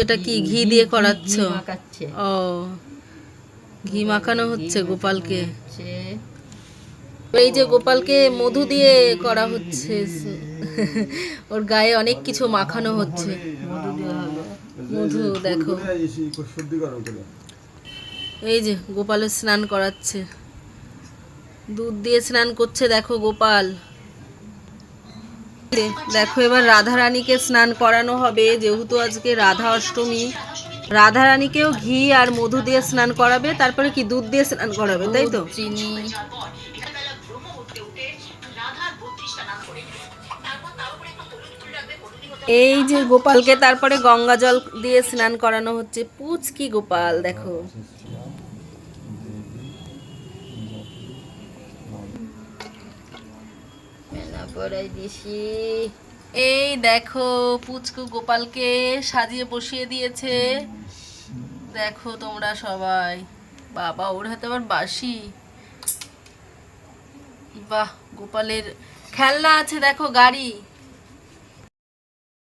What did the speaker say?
এটা কি ঘি দিয়ে করাচ্ছ? মাখাচ্ছে। ও, ঘি মাখানো হচ্ছে গোপালকে। এই যে গোপালকে মধু দিয়ে করা হচ্ছে, ওর গায়ে অনেক কিছু মাখানো হচ্ছে। মধু দেওয়া হবে। মধু দেখো, এই যে গোপালের স্নান করাচ্ছে, দুধ দিয়ে স্নান করছে দেখো গোপাল। দেখো এবার রাধা রানীকে স্নান করানো হবে, যেহেতু আজকে রাধা অষ্টমী। রাধা রানীকেও ঘি আর মধু দিয়ে স্নান করাবে, তারপরে কি দুধ দিয়ে স্নান করাবে, তাই তো? চিনি। এই যে গোপালকে তারপরে গঙ্গা জল দিয়ে স্নান করানো হচ্ছে। পুচকি গোপাল দেখো, এই দেখো পুচকু গোপালকে সাজিয়ে বসিয়ে দিয়েছে। দেখো তোমরা সবাই, বাবা ওর হাতে আবার বাঁশি। বাহ, গোপালের খেলনা আছে দেখো, গাড়ি।